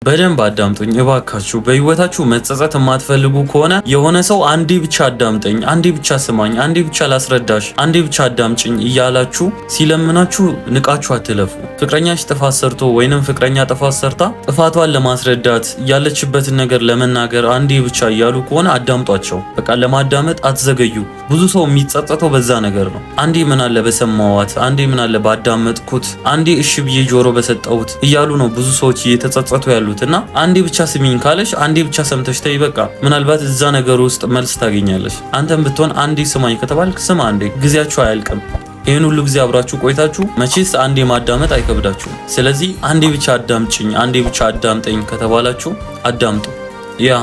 በደንብ አዳምጡኝ እባካችሁ። በህይወታችሁ መጸጸት የማትፈልጉ ከሆነ የሆነ ሰው አንዴ ብቻ አዳምጠኝ፣ አንዴ ብቻ ስማኝ፣ አንዴ ብቻ ላስረዳሽ፣ አንዴ ብቻ አዳምጭኝ እያላችሁ ሲለምናችሁ ንቃችሁ አትለፉ። ፍቅረኛሽ ጥፋት ሰርቶ ወይንም ፍቅረኛ ጥፋት ሰርታ ጥፋቷን ለማስረዳት ያለችበትን ነገር ለመናገር አንዴ ብቻ እያሉ ከሆነ አዳምጧቸው። በቃ ለማዳመጥ አትዘገዩ። ብዙ ሰው የሚጸጸተው በዛ ነገር ነው። አንዴ ምን አለ በሰማዋት፣ አንዴ ምን አለ ባዳመጥኩት፣ አንዴ እሺ ብዬ ጆሮ በሰጠሁት እያሉ ነው ብዙ ሰዎች እየተጸጸቱ ያሉት። እና አንዴ ብቻ ስሚኝ ካለሽ አንዴ ብቻ ሰምተሽ ተይ። በቃ ምናልባት እዛ ነገር ውስጥ መልስ ታገኛለሽ። አንተም ብትሆን አንዴ ስማኝ ከተባልክ ስማ አንዴ። ጊዜያችሁ አያልቅም። ይህን ሁሉ ጊዜ አብራችሁ ቆይታችሁ መቼስ አንዴ ማዳመጥ አይከብዳችሁም። ስለዚህ አንዴ ብቻ አዳምጭኝ፣ አንዴ ብቻ አዳምጠኝ ከተባላችሁ አዳምጡ። ያ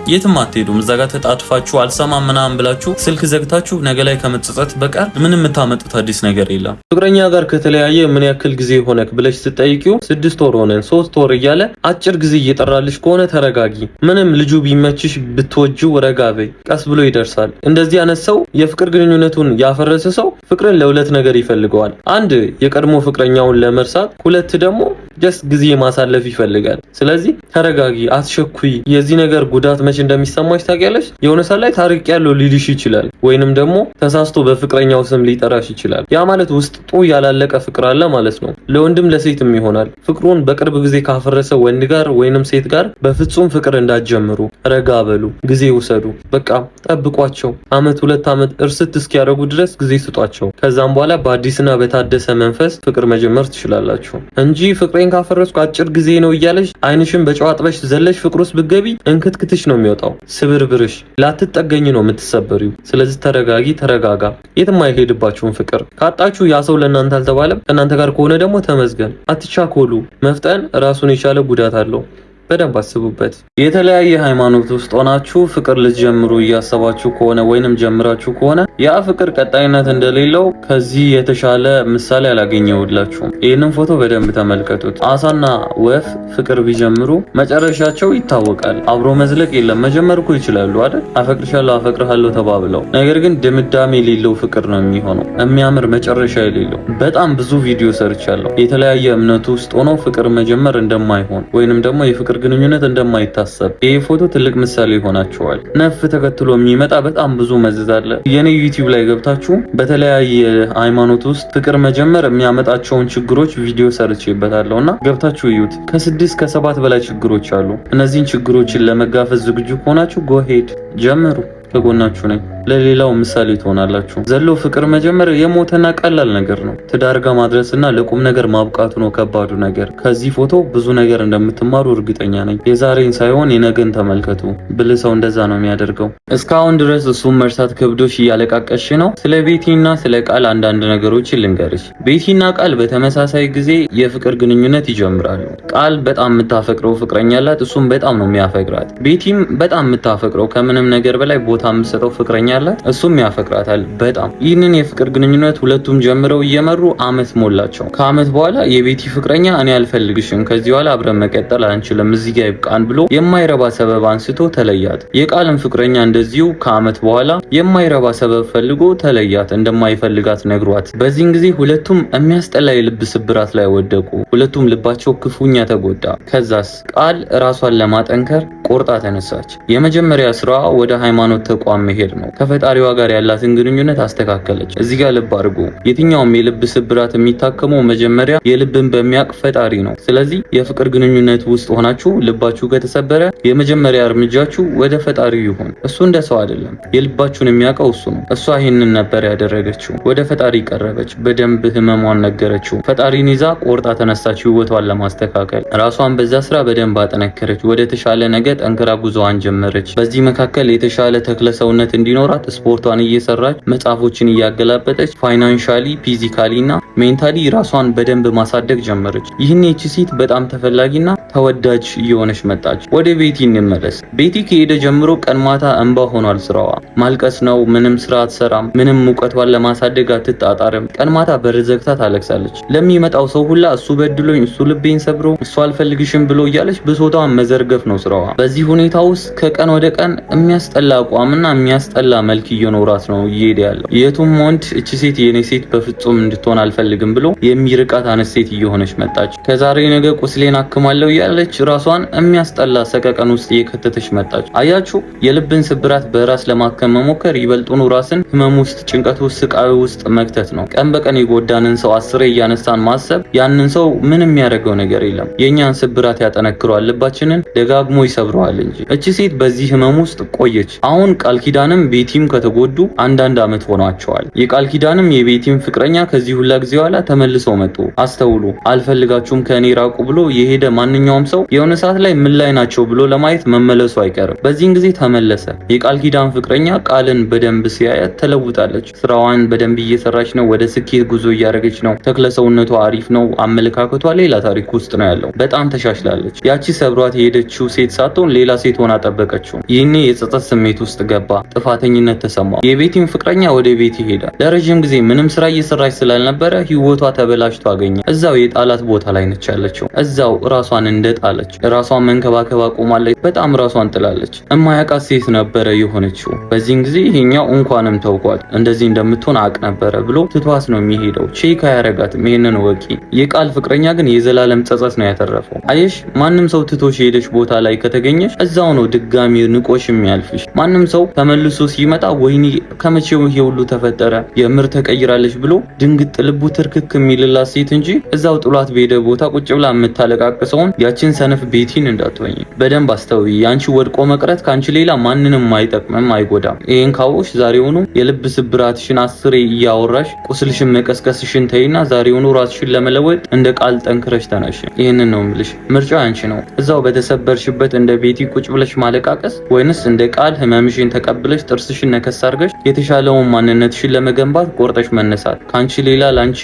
የትም አትሄዱም። እዛ ጋር ተጣጥፋችሁ አልሰማም ምናምን ብላችሁ ስልክ ዘግታችሁ ነገ ላይ ከመጸጸት በቀር ምንም የምታመጡት አዲስ ነገር የለም። ፍቅረኛ ጋር ከተለያየ ምን ያክል ጊዜ ሆነክ ብለሽ ስትጠይቂው 6 ወር ሆነን 3 ወር እያለ አጭር ጊዜ እየጠራልሽ ከሆነ ተረጋጊ። ምንም ልጁ ቢመችሽ ብትወጂው ረጋ በይ፣ ቀስ ብሎ ይደርሳል። እንደዚህ አይነት ሰው የፍቅር ግንኙነቱን ያፈረሰ ሰው ፍቅርን ለሁለት ነገር ይፈልገዋል። አንድ የቀድሞ ፍቅረኛውን ለመርሳት፣ ሁለት ደግሞ ጀስት ጊዜ ማሳለፍ ይፈልጋል። ስለዚህ ተረጋጊ፣ አትሸኩይ። የዚህ ነገር ጉዳት መቼ እንደሚሰማሽ ታውቂያለሽ? የሆነ ሰው ላይ ታሪቅ ያለው ሊልሽ ይችላል፣ ወይንም ደግሞ ተሳስቶ በፍቅረኛው ስም ሊጠራሽ ይችላል። ያ ማለት ውስጡ ያላለቀ ፍቅር አለ ማለት ነው። ለወንድም ለሴትም ይሆናል። ፍቅሩን በቅርብ ጊዜ ካፈረሰ ወንድ ጋር ወይንም ሴት ጋር በፍጹም ፍቅር እንዳትጀምሩ። ረጋ በሉ፣ ጊዜ ውሰዱ። በቃ ጠብቋቸው። አመት 2 አመት እርስት እስኪያደርጉ ድረስ ጊዜ ስጧቸው። ከዛም በኋላ በአዲስና በታደሰ መንፈስ ፍቅር መጀመር ትችላላችሁ እንጂ ፍቅሬን ካፈረስኩ አጭር ጊዜ ነው እያለሽ አይንሽን በጨው አጥበሽ ዘለሽ ፍቅር ውስጥ ብትገቢ እንክትክትሽ ነው የሚወጣው። ስብርብርሽ ላትጠገኝ ነው የምትሰበሪው። ስለዚህ ተረጋጊ፣ ተረጋጋ። የትም አይሄድባችሁም ፍቅር። ካጣችሁ ያ ሰው ለእናንተ አልተባለም። ከእናንተ ጋር ከሆነ ደግሞ ተመስገን። አትቻኮሉ። መፍጠን ራሱን የቻለ ጉዳት አለው። በደንብ አስቡበት። የተለያየ ሃይማኖት ውስጥ ሆናችሁ ፍቅር ልትጀምሩ እያሰባችሁ ከሆነ ወይንም ጀምራችሁ ከሆነ ያ ፍቅር ቀጣይነት እንደሌለው ከዚህ የተሻለ ምሳሌ አላገኘሁላችሁም። ይህንን ፎቶ በደንብ ተመልከቱት። አሳና ወፍ ፍቅር ቢጀምሩ መጨረሻቸው ይታወቃል። አብሮ መዝለቅ የለም። መጀመር እኮ ይችላሉ አይደል? አፈቅርሻለሁ፣ አፈቅርሃለሁ ተባብለው። ነገር ግን ድምዳሜ የሌለው ፍቅር ነው የሚሆነው፣ የሚያምር መጨረሻ የሌለው። በጣም ብዙ ቪዲዮ ሰርቻለሁ። የተለያየ እምነት ውስጥ ሆኖ ፍቅር መጀመር እንደማይሆን ወይንም ደግሞ የፍቅር ግንኙነት እንደማይታሰብ ይሄ ፎቶ ትልቅ ምሳሌ ይሆናቸዋል። ነፍ ተከትሎ የሚመጣ በጣም ብዙ መዘዝ አለ። የኔ ዩቲዩብ ላይ ገብታችሁ በተለያየ ሃይማኖት ውስጥ ፍቅር መጀመር የሚያመጣቸውን ችግሮች ቪዲዮ ሰርቼበታለሁና ገብታችሁ እዩት። ከ6 ከ7 በላይ ችግሮች አሉ። እነዚህን ችግሮችን ለመጋፈጥ ዝግጁ ከሆናችሁ ጎሄድ ጀምሩ። ከጎናችሁ ነኝ። ለሌላው ምሳሌ ትሆናላችሁ። ዘሎ ፍቅር መጀመር የሞተና ቀላል ነገር ነው። ትዳር ጋር ማድረስና ለቁም ነገር ማብቃቱ ነው ከባዱ ነገር። ከዚህ ፎቶ ብዙ ነገር እንደምትማሩ እርግጠኛ ነኝ። የዛሬን ሳይሆን የነገን ተመልከቱ። ብልህ ሰው እንደዛ ነው የሚያደርገው። እስካሁን ድረስ እሱም መርሳት ከብዶሽ እያለቃቀሽ ነው። ስለ ቤቲና ስለ ቃል አንዳንድ ነገሮችን ልንገርሽ። ቤቲና ቃል በተመሳሳይ ጊዜ የፍቅር ግንኙነት ይጀምራሉ። ቃል በጣም የምታፈቅረው ፍቅረኛ አላት። እሱም በጣም ነው የሚያፈቅራት። ቤቲም በጣም የምታፈቅረው ከምንም ነገር በላይ ቦታ የምትሰጠው ፍቅረኛ አላት። እሱም ያፈቅራታል በጣም። ይህንን የፍቅር ግንኙነት ሁለቱም ጀምረው እየመሩ አመት ሞላቸው። ከአመት በኋላ የቤቲ ፍቅረኛ እኔ አልፈልግሽም፣ ከዚህ በኋላ አብረን መቀጠል አንችልም፣ እዚህ ጋር ይብቃን ብሎ የማይረባ ሰበብ አንስቶ ተለያት። የቃልም ፍቅረኛ እንደዚሁ ከአመት በኋላ የማይረባ ሰበብ ፈልጎ ተለያት፣ እንደማይፈልጋት ነግሯት። በዚህን ጊዜ ሁለቱም የሚያስጠላ የልብ ስብራት ላይ ወደቁ። ሁለቱም ልባቸው ክፉኛ ተጎዳ። ከዛስ ቃል ራሷን ለማጠንከር ቆርጣ ተነሳች። የመጀመሪያ ስራዋ ወደ ሃይማኖት ተቋም መሄድ ነው። ከፈጣሪዋ ጋር ያላትን ግንኙነት አስተካከለች። እዚህ ጋር ልብ አድርጉ። የትኛውም የልብ ስብራት የሚታከመው መጀመሪያ የልብን በሚያውቅ ፈጣሪ ነው። ስለዚህ የፍቅር ግንኙነት ውስጥ ሆናችሁ ልባችሁ ከተሰበረ የመጀመሪያ እርምጃችሁ ወደ ፈጣሪው ይሁን። እሱ እንደ ሰው አይደለም። የልባችሁን የሚያውቀው እሱ ነው። እሷ ይህንን ነበር ያደረገችው። ወደ ፈጣሪ ቀረበች። በደንብ ህመሟን ነገረችው። ፈጣሪን ይዛ ቆርጣ ተነሳች ህይወቷን ለማስተካከል። ራሷን በዛ ስራ በደንብ አጠነከረች። ወደ ተሻለ ነገ ጠንክራ ጉዞዋን ጀመረች። በዚህ መካከል የተሻለ ተክለ ሰውነት እንዲኖራት ስፖርቷን እየሰራች መጽሐፎችን እያገላበጠች ፋይናንሻሊ፣ ፊዚካሊ እና ሜንታሊ ራሷን በደንብ ማሳደግ ጀመረች። ይህን እቺ ሴት በጣም ተፈላጊና ተወዳጅ እየሆነች መጣች። ወደ ቤቲ እንመለስ። ቤቲ ከሄደ ጀምሮ ቀን ማታ እንባ ሆኗል ስራዋ። ማልቀስ ነው። ምንም ስራ አትሰራም። ምንም ሙቀቷን ለማሳደግ አትጣጣርም። ቀን ማታ በር ዘግታ ታለቅሳለች። ለሚመጣው ሰው ሁላ እሱ በድሎኝ፣ እሱ ልቤን ሰብሮ፣ እሱ አልፈልግሽም ብሎ እያለች ብሶቷን መዘርገፍ ነው ስራዋ። በዚህ ሁኔታ ውስጥ ከቀን ወደ ቀን የሚያስጠላ አቋምና የሚያስጠላ መልክ እየኖራት ነው እየሄደ ያለው። የቱም ወንድ እቺ ሴት የኔ ሴት በፍጹም እንድትሆን አልፈልግም ብሎ የሚርቃት አነስ ሴት እየሆነች መጣች። ከዛሬ ነገ ቁስሌን አክማለሁ እያለች ራሷን የሚያስጠላ ሰቀቀን ውስጥ እየከተተች መጣች። አያችሁ፣ የልብን ስብራት በራስ ለማከም መሞከር ይበልጡኑ ራስን ህመም ውስጥ፣ ጭንቀት ውስጥ፣ ስቃይ ውስጥ መክተት ነው። ቀን በቀን የጎዳንን ሰው አስሬ እያነሳን ማሰብ ያንን ሰው ምንም የሚያደርገው ነገር የለም። የኛን ስብራት ያጠነክረዋል፣ ልባችንን ደጋግሞ ይሰብረዋል እንጂ። እቺ ሴት በዚህ ህመም ውስጥ ቆየች። አሁን ቃል ኪዳንም ቤቲም ከተጎዱ አንዳንድ አመት ሆኗቸዋል። የቃል ኪዳንም የቤቲም ፍቅረኛ ከዚህ ሁላ ጊዜ በኋላ ተመልሰው መጡ። አስተውሉ። አልፈልጋችሁም ከኔ ራቁ ብሎ የሄደ ማንኛውም ሰው የሆነ ሰዓት ላይ ምን ላይ ናቸው ብሎ ለማየት መመለሱ አይቀርም። በዚህን ጊዜ ተመለሰ። የቃል ኪዳን ፍቅረኛ ቃልን በደንብ ሲያያት ተለውጣለች። ስራዋን በደንብ እየሰራች ነው። ወደ ስኬት ጉዞ እያደረገች ነው። ተክለሰውነቷ አሪፍ ነው። አመለካከቷ ሌላ ታሪክ ውስጥ ነው ያለው። በጣም ተሻሽላለች። ያቺ ሰብሯት የሄደችው ሴት ሳትሆን ሌላ ሴት ሆና ጠበቀችው። ይህኔ የጸጸት ስሜት ውስጥ ገባ። ጥፋተኝነት ተሰማው። የቤቲም ፍቅረኛ ወደ ቤት ይሄዳል። ለረጅም ጊዜ ምንም ስራ እየሰራች ስላልነበረ ህይወቷ ተበላሽቶ አገኘ። እዛው የጣላት ቦታ ላይ ነች ያለችው። እዛው ራሷን እንደጣለች ራሷን መንከባከብ አቆማለች። በጣም ራሷን ጥላለች። እማያውቃት ሴት ነበረ የሆነችው። በዚህን ጊዜ ይሄኛው እንኳንም ተውቋት እንደዚህ እንደምትሆን አቅ ነበረ ብሎ ትቷት ነው የሚሄደው። ቼክ አያረጋትም። ይሄንን ወቂ። የቃል ፍቅረኛ ግን የዘላለም ጸጸት ነው ያተረፈው። አየሽ፣ ማንም ሰው ትቶሽ ሄደሽ ቦታ ላይ ከተገኘሽ እዛው ነው ድጋሚ ንቆሽ የሚያልፍሽ። ማንም ሰው ተመልሶ ሲመጣ ወይኔ ከመቼው ይሄ ሁሉ ተፈጠረ የምር ተቀይራለች ብሎ ድንግጥ ልቡ ትርክክ የሚልላት ሴት እንጂ እዛው ጥሏት በሄደ ቦታ ቁጭ ብላ የምታለቃቅሰውን ያችን ሰነፍ ቤቲን እንዳትሆኝ በደንብ አስተውይ። ያንቺ ወድቆ መቅረት ካንቺ ሌላ ማንንም አይጠቅምም፣ አይጎዳም። ይሄን ካወሽ ዛሬውኑ የልብ ስብራትሽን አስሬ እያወራሽ ቁስልሽን መቀስቀስሽን ተይና ዛሬውኑ ራስሽን ለመለወጥ እንደ ቃል ጠንክረሽ ተነሽ። ይሄንን ነው የምልሽ። ምርጫው ያንቺ ነው። እዛው በተሰበርሽበት እንደ ቤቲ ቁጭ ብለሽ ማለቃቀስ ወይንስ እንደ ቃል ህመምሽን ተቀብለሽ ጥርስሽን ነከስ አድርገሽ የተሻለውን ማንነትሽን ለመገንባት ቆርጠሽ መነሳት። ካንቺ ሌላ ላንቺ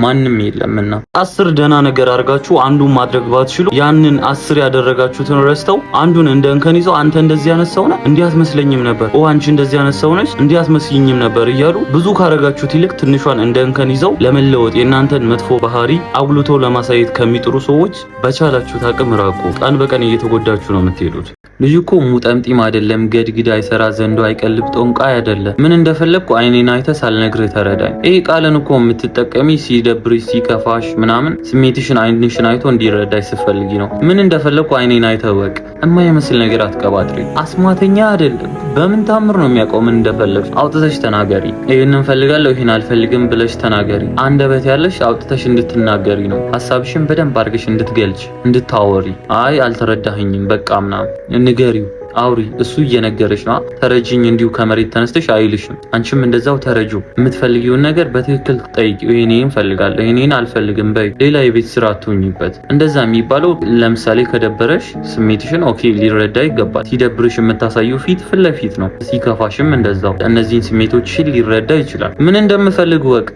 ማንም የለምና 10 ደህና ነገር አድርጋችሁ አንዱን ማድረግ ባትችሉ ያንን 10 ያደረጋችሁትን ረስተው አንዱን እንደ እንከን ይዘው አንተ እንደዚህ ያነሳው ነህ እንዲህ አትመስለኝም ነበር፣ አንቺ እንደዚህ ያነሳው ነሽ እንዲህ አትመስይኝም ነበር እያሉ ብዙ ካረጋችሁት ይልቅ ትንሿን እንደ እንከን ይዘው ለመለወጥ የእናንተን መጥፎ ባህሪ አጉልቶ ለማሳየት ከሚጥሩ ሰዎች በቻላችሁት አቅም ራቁ። ቀን በቀን እየተጎዳችሁ ነው የምትሄዱት። ልጅ እኮ ሙጠምጢም አይደለም፣ ገድግድ አይሰራ ዘንዶ አይቀልብ ጦንቃይ አይደለም። ምን እንደፈለግኩ አይኔን አይተህ ሳልነግርህ ተረዳኝ። ይሄ ቃልን እኮ የምትጠቀሚ ሲደብርሽ ሲከፋሽ ምናምን ስሜትሽን አይንሽን አይቶ እንዲረዳሽ ስትፈልጊ ነው። ምን እንደፈለግኩ አይኔን አይተህ ወቅ። የማይመስል ነገር አትቀባጥሪ። አስማተኛ አይደለም። በምን ታምር ነው የሚያውቀው ምን እንደፈለግሽ? አውጥተሽ ተናገሪ። ይሄንን ፈልጋለሁ ይሄን አልፈልግም ብለሽ ተናገሪ። አንደበት ያለሽ አውጥተሽ እንድትናገሪ ነው። ሐሳብሽን በደንብ አድርገሽ እንድትገልጭ እንድታወሪ። አይ አልተረዳኸኝም በቃ ምናምን ንገሪው፣ አውሪ። እሱ እየነገረሽ ነው። ተረጂኝ እንዲሁ ከመሬት ተነስተሽ አይልሽም። አንቺም እንደዛው ተረጁ። የምትፈልጊውን ነገር በትክክል ጠይቂው። ይሄንን ፈልጋለሁ ይሄንን አልፈልግም በይ። ሌላ የቤት ስራ አትሁኝበት። እንደዛ የሚባለው ለምሳሌ ከደበረሽ ስሜትሽን ኦኬ ሊረዳ ይገባል። ሲደብርሽ የምታሳየው ፊት ለፊት ነው። ሲከፋሽም እንደዛው እነዚህን ስሜቶችሽን ሊረዳ ይችላል። ምን እንደምፈልግ ወቅ።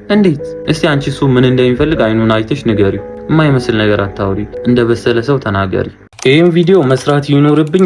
እንዴት? እስቲ አንቺ እሱ ምን እንደሚፈልግ አይኑን አይተሽ ንገሪው። የማይመስል ነገር አታውሪ። እንደ በሰለ ሰው ተናገሪ። ይህም ቪዲዮ መስራት ይኖርብኝ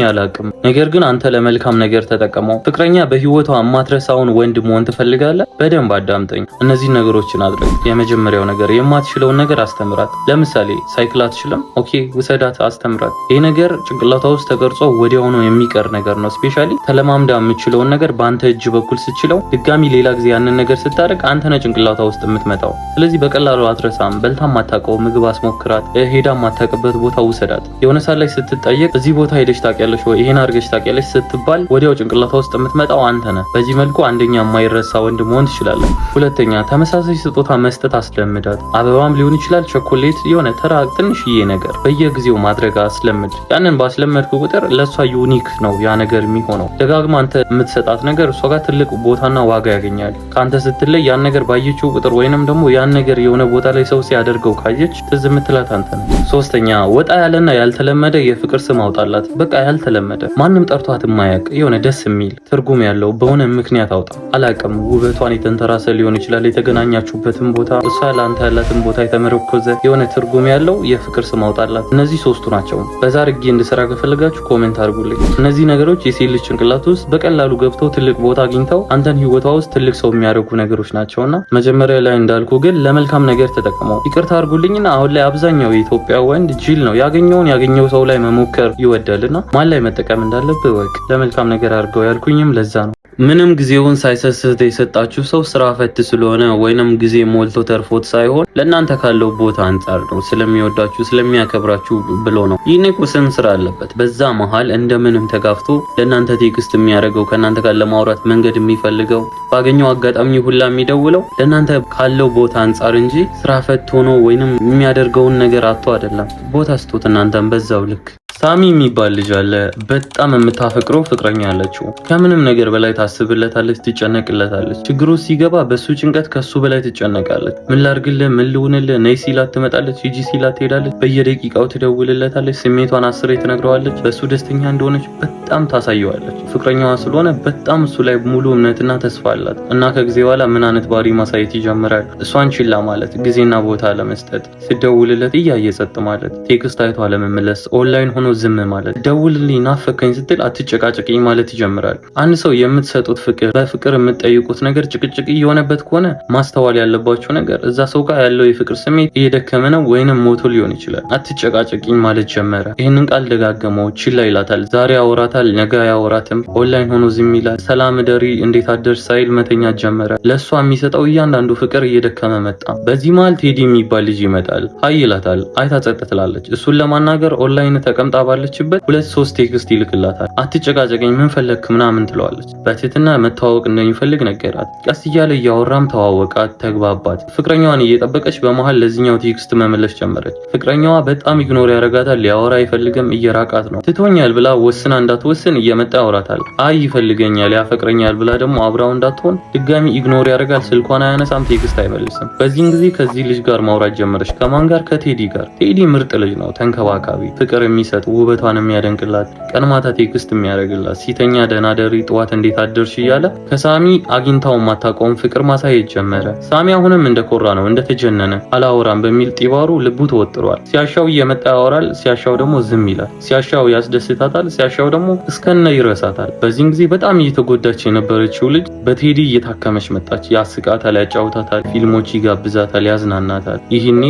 አላቅም። ነገር ግን አንተ ለመልካም ነገር ተጠቀመው። ፍቅረኛ በህይወቷ የማትረሳውን ወንድ መሆን ትፈልጋለህ? በደንብ አዳምጠኝ። እነዚህ ነገሮችን አድርግ። የመጀመሪያው ነገር የማትችለውን ነገር አስተምራት። ለምሳሌ ሳይክል አትችልም? ኦኬ ውሰዳት፣ አስተምራት። ይህ ነገር ጭንቅላቷ ውስጥ ተቀርጾ ወዲያውኑ የሚቀር ነገር ነው። ስፔሻሊ ተለማምዳ የምችለውን ነገር በአንተ እጅ በኩል ስትችለው ድጋሚ ሌላ ጊዜ ያንን ነገር ስታደርግ አንተ ነህ ጭንቅላቷ ውስጥ የምትመጣው። ስለዚህ በቀላሉ አትረሳም። በልታ ማታውቀው ምግብ አስሞክራት። ሄዳ ማታውቅበት ቦታ ውሰዳት። የሆነ ሰዓት ላይ ስትጠየቅ እዚህ ቦታ ሄደሽ ታውቂያለሽ ወይ ይሄን አድርገሽ ታውቂያለሽ ስትባል ወዲያው ጭንቅላቷ ውስጥ የምትመጣው አንተ ነህ። በዚህ መልኩ አንደኛ የማይረሳ ወንድ መሆን ትችላለህ። ሁለተኛ ተመሳሳይ ስጦታ መስጠት አስለምዳት። አበባም ሊሆን ይችላል፣ ቸኮሌት፣ የሆነ ተራ ትንሽዬ ነገር በየጊዜው ማድረግ አስለምድ። ያንን ባስለመድኩ ቁጥር ለሷ ዩኒክ ነው ያ ነገር የሚሆነው። ደጋግማ አንተ የምትሰጣት ነገር እሷ ጋር ትልቅ ቦታና ዋጋ ያገኛል። ከአንተ ስትለይ ያን ነገር ባየችው ቁጥር ወይንም ደግሞ ያን ነገር የሆነ ቦታ ላይ ሰው ሲያደርገው ካየች ትዝ የምትላት አንተ ነህ። ሶስተኛ ወጣ ያለና ያልተለመደ የፍቅር ስም አውጣላት። በቃ ያልተለመደ ማንም ጠርቷት የማያውቅ የሆነ ደስ የሚል ትርጉም ያለው በሆነ ምክንያት አውጣ። አላውቅም፣ ውበቷን የተንተራሰ ሊሆን ይችላል፣ የተገናኛችሁበትን ቦታ፣ እሷ ለአንተ ያላትን ቦታ የተመረኮዘ የሆነ ትርጉም ያለው የፍቅር ስም አውጣላት። እነዚህ ሶስቱ ናቸው። በዛ አድርጌ እንድሰራ ከፈለጋችሁ ኮሜንት አድርጉልኝ። እነዚህ ነገሮች የሴት ልጅ ጭንቅላት ውስጥ በቀላሉ ገብተው ትልቅ ቦታ አግኝተው አንተን ህይወቷ ውስጥ ትልቅ ሰው የሚያደርጉ ነገሮች ናቸውና መጀመሪያ ላይ እንዳልኩ ግን ለመልካም ነገር ተጠቅመው። ይቅርታ አድርጉልኝና አሁን ላይ አብዛኛው የኢትዮጵያ ወንድ ጅል ነው። ያገኘ ፍቅረኛውን ያገኘው ሰው ላይ መሞከር ይወዳልና ማን ላይ መጠቀም እንዳለብህ ወቅ ለመልካም ነገር አድርገው ያልኩኝም ለዛ ነው። ምንም ጊዜውን ሳይሰስት የሰጣችሁ ሰው ስራ ፈት ስለሆነ ወይንም ጊዜ ሞልቶ ተርፎት ሳይሆን ለእናንተ ካለው ቦታ አንጻር ነው፣ ስለሚወዳችሁ ስለሚያከብራችሁ ብሎ ነው። ይህኔ ቁስን ስራ አለበት። በዛ መሃል እንደምንም ተጋፍቶ ለእናንተ ቴክስት የሚያደርገው ከእናንተ ጋር ለማውራት መንገድ የሚፈልገው ባገኘው አጋጣሚ ሁላ የሚደውለው ለእናንተ ካለው ቦታ አንጻር እንጂ ስራ ፈት ሆኖ ወይንም የሚያደርገውን ነገር አጥቶ አይደለም። ቦታ ስጡት እናንተም በዛው ልክ። ሳሚ የሚባል ልጅ አለ። በጣም የምታፈቅረው ፍቅረኛ አለችው። ከምንም ነገር በላይ ታስብለታለች፣ ትጨነቅለታለች። ችግሩ ሲገባ በሱ ጭንቀት ከሱ በላይ ትጨነቃለች። ምን ላርግልህ፣ ምን ልሁንልህ፣ ነይ ሲላት ትመጣለች፣ ሂጂ ሲላት ትሄዳለች። በየደቂቃው ትደውልለታለች፣ ስሜቷን አስሬ ትነግረዋለች። በሱ ደስተኛ እንደሆነች በጣም ታሳየዋለች። ፍቅረኛዋ ስለሆነ በጣም እሱ ላይ ሙሉ እምነትና ተስፋ አላት እና ከጊዜ በኋላ ምን አይነት ባህሪ ማሳየት ይጀምራል። እሷን ችላ ማለት፣ ጊዜና ቦታ ለመስጠት፣ ስደውልለት እያየ ጸጥ ማለት፣ ቴክስት አይቶ አለመመለስ፣ ኦንላይን ሆኖ ዝም ማለት፣ ደውልልኝ ናፈቀኝ ስትል አትጨቃጨቅኝ ማለት ይጀምራል። አንድ ሰው የምትሰጡት ፍቅር፣ በፍቅር የምትጠይቁት ነገር ጭቅጭቅ እየሆነበት ከሆነ ማስተዋል ያለባቸው ነገር እዛ ሰው ጋር ያለው የፍቅር ስሜት እየደከመ ነው ወይንም ሞቶ ሊሆን ይችላል። አትጨቃጨቅኝ ማለት ጀመረ። ይህንን ቃል ደጋገመው። ችላ ይላታል። ዛሬ ያወራታል፣ ነገ አያወራትም። ኦንላይን ሆኖ ዝም ይላል። ሰላም ደሪ እንዴት አደርሽ ሳይል መተኛት ጀመረ። ለእሷ የሚሰጠው እያንዳንዱ ፍቅር እየደከመ መጣ። በዚህ መሃል ቴዲ የሚባል ልጅ ይመጣል። ሀይ ይላታል። አይታ ጸጥ ትላለች። እሱን ለማናገር ኦንላይን ተቀምጣ ባለችበት 2-3 ቴክስት ይልክላታል። አትጨቃጨቀኝ ምን ፈለክ ምናምን ትለዋለች። በትህትና መተዋወቅ እንደሚፈልግ ነገራት። ቀስ እያለ እያወራም ተዋወቃት፣ ተግባባት። ፍቅረኛዋን እየጠበቀች በመሃል ለዚህኛው ቴክስት መመለስ ጀመረች። ፍቅረኛዋ በጣም ኢግኖር ያደርጋታል። ሊያወራ አይፈልግም፣ እየራቃት ነው። ትቶኛል ብላ ወስና እንዳትወስን እየመጣ ያወራታል። አይ ይፈልገኛል፣ ያፈቅረኛል ብላ ደግሞ አብራው እንዳትሆን ድጋሚ ኢግኖር ያደርጋል። ስልኳን አያነሳም፣ ቴክስት አይመልስም። በዚህን ጊዜ ከዚህ ልጅ ጋር ማውራት ጀመረች። ከማን ጋር? ከቴዲ ጋር። ቴዲ ምርጥ ልጅ ነው፣ ተንከባካቢ፣ ፍቅር የሚሰጥ ውበቷን የሚያደንቅላት፣ ቀን ማታ ቴክስት የሚያደርግላት፣ ሲተኛ ደህና ደሪ፣ ጠዋት እንዴት አደርሽ እያለ ከሳሚ አግኝታው ማታውቀውን ፍቅር ማሳየት ጀመረ። ሳሚ አሁንም እንደኮራ ነው፣ እንደተጀነነ። አላወራም በሚል ጢባሩ ልቡ ተወጥሯል። ሲያሻው እየመጣ ያወራል፣ ሲያሻው ደግሞ ዝም ይላል። ሲያሻው ያስደስታታል፣ ሲያሻው ደግሞ እስከነ ይረሳታል። በዚህን ጊዜ በጣም እየተጎዳች የነበረችው ልጅ በቴዲ እየታከመች መጣች። ያስቃታል፣ ያጫውታታል፣ ፊልሞች ይጋብዛታል፣ ያዝናናታል። ይህኔ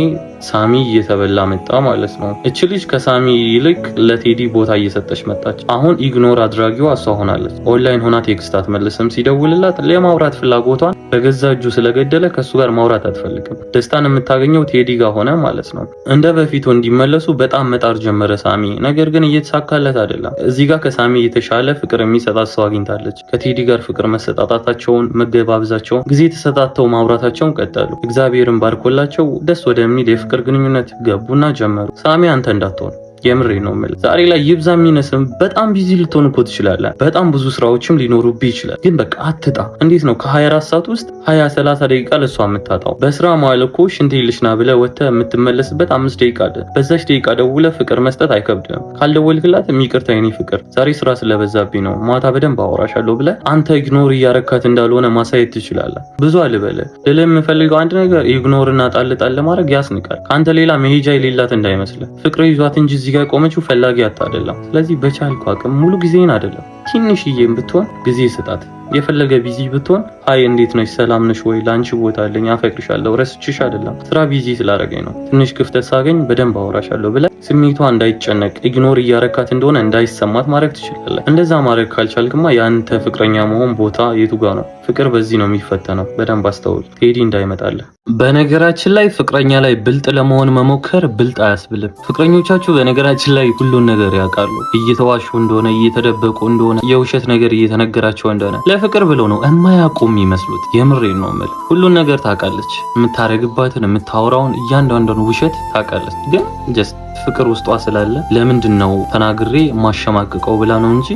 ሳሚ እየተበላ መጣ ማለት ነው። እች ልጅ ከሳሚ ይልቅ ለቴዲ ቦታ እየሰጠች መጣች። አሁን ኢግኖር አድራጊዋ እሷ ሆናለች። ኦንላይን ሆና ቴክስት አትመልስም። ሲደውልላት ለማውራት ፍላጎቷን በገዛ እጁ ስለገደለ ከሱ ጋር ማውራት አትፈልግም። ደስታን የምታገኘው ቴዲ ጋር ሆነ ማለት ነው። እንደ በፊቱ እንዲመለሱ በጣም መጣር ጀመረ ሳሚ። ነገር ግን እየተሳካለት አይደለም። እዚህ ጋር ከሳሚ የተሻለ ፍቅር የሚሰጣት ሰው አግኝታለች። ከቴዲ ጋር ፍቅር መሰጣጣታቸውን፣ መገባብዛቸውን፣ ጊዜ ተሰጣተው ማውራታቸውን ቀጠሉ። እግዚአብሔርን ባርኮላቸው ደስ ወደሚል የፍቅር ግንኙነት ገቡና ጀመሩ። ሳሚ አንተ እንዳትሆን የምሬ ነው ማለት ዛሬ ላይ ይብዛ የሚነስም በጣም ቢዚ ልትሆን እኮ ትችላለህ። በጣም ብዙ ስራዎችም ሊኖሩብህ ይችላል። ግን በቃ አትጣ። እንዴት ነው ከ24 ሰዓት ውስጥ 20-30 ደቂቃ ለሷ የምታጣው? በስራ መዋል እኮ ሽንት ይልሽና ብለህ ወጥተህ የምትመለስበት 5 ደቂቃ አለ። በዛች ደቂቃ ደውለህ ፍቅር መስጠት አይከብድም። ካልደወልክላት ይቅርታ የኔ ፍቅር ዛሬ ስራ ስለበዛብኝ ነው፣ ማታ በደንብ አወራሻለሁ ብለህ አንተ ኢግኖር እያረካት እንዳልሆነ ማሳየት ትችላለህ። ብዙ አልበለ ልልህ የምፈልገው አንድ ነገር ኢግኖርና ጣል ማድረግ ያስንቃል። ከአንተ ሌላ መሄጃ የሌላት እንዳይመስልህ። ፍቅር ይዟት እንጂ እዚህ ጋር ቆመችው ፈላጊ አይደለም። ስለዚህ በቻልኩ አቅም ሙሉ ጊዜን አይደለም ትንሽዬም ብትሆን ጊዜ ስጣት። የፈለገ ቢዚ ብትሆን አይ እንዴት ነሽ ሰላም ነሽ ወይ ላንቺ ቦታ አለኝ አፈቅርሻለሁ ረስችሽ አይደለም ስራ ቢዚ ስላደረገኝ ነው ትንሽ ክፍተት ሳገኝ በደንብ አወራሻለሁ ብለህ ስሜቷ እንዳይጨነቅ ኢግኖር እያረካት እንደሆነ እንዳይሰማት ማድረግ ትችላለህ። እንደዛ ማድረግ ካልቻልክማ ያንተ ፍቅረኛ መሆን ቦታ የቱ ጋር ነው? ፍቅር በዚህ ነው የሚፈተነው። በደንብ አስተውል፣ ቴዲ እንዳይመጣልህ። በነገራችን ላይ ፍቅረኛ ላይ ብልጥ ለመሆን መሞከር ብልጥ አያስብልም። ፍቅረኞቻችሁ በነገራችን ላይ ሁሉን ነገር ያውቃሉ። እየተዋሹ እንደሆነ እየተደበቁ እንደሆነ የውሸት ነገር እየተነገራቸው እንደሆነ ለፍቅር ብለው ነው የማያውቁ የሚመስሉት። የምሬን ነው የምልህ። ሁሉን ነገር ታውቃለች። የምታረግባትን የምታወራውን እያንዳንዱን ውሸት ታውቃለች። ግን ጀስት ፍቅር ውስጧ ስላለ ለምንድን ነው ተናግሬ ማሸማቅቀው ብላ ነው እንጂ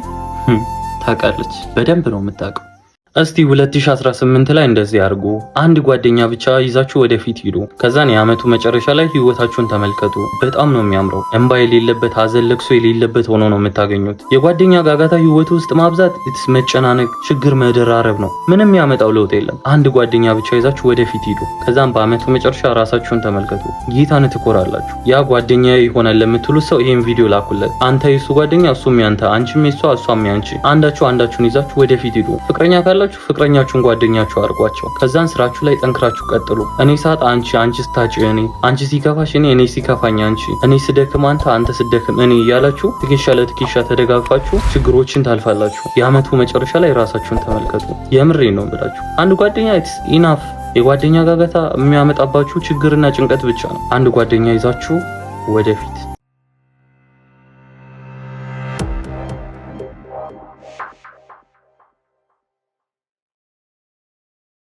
ታውቃለች። በደንብ ነው የምታውቀው። እስቲ 2018 ላይ እንደዚህ አድርጉ። አንድ ጓደኛ ብቻ ይዛችሁ ወደፊት ሂዱ። ከዛን የአመቱ መጨረሻ ላይ ህይወታችሁን ተመልከቱ። በጣም ነው የሚያምረው። እንባ የሌለበት ሀዘን፣ ለቅሶ የሌለበት ሆኖ ነው የምታገኙት። የጓደኛ ጋጋታ ህይወት ውስጥ ማብዛት መጨናነቅ፣ ችግር መደራረብ ነው። ምንም ያመጣው ለውጥ የለም። አንድ ጓደኛ ብቻ ይዛችሁ ወደፊት ሂዱ። ከዛም በአመቱ መጨረሻ ራሳችሁን ተመልከቱ። ጌታን ትኮራላችሁ። ያ ጓደኛ ይሆናል ለምትሉት ሰው ይሄን ቪዲዮ ላኩለት። አንተ የሱ ጓደኛ፣ እሱም ያንተ፣ አንቺም የሷ፣ እሷም ያንቺ። አንዳችሁን ይዛችሁ ወደፊት ሂዱ። ፍቅረኛ ካለ ታውቃላችሁ? ፍቅረኛችሁን ጓደኛችሁ አድርጓቸው። ከዛን ስራችሁ ላይ ጠንክራችሁ ቀጥሉ። እኔ ሳጣ አንቺ፣ አንቺ ስታጭ እኔ፣ አንቺ ሲከፋሽ እኔ ሲከፋኝ አንቺ፣ እኔ ስደክም አንተ ስደክም እኔ እያላችሁ ትከሻ ለትከሻ ተደጋግፋችሁ ችግሮችን ታልፋላችሁ። የአመቱ መጨረሻ ላይ ራሳችሁን ተመልከቱ። የምሬ ነው ብላችሁ አንድ ጓደኛ ኢትስ ኢናፍ። የጓደኛ ጋጋታ የሚያመጣባችሁ ችግርና ጭንቀት ብቻ ነው። አንድ ጓደኛ ይዛችሁ ወደፊት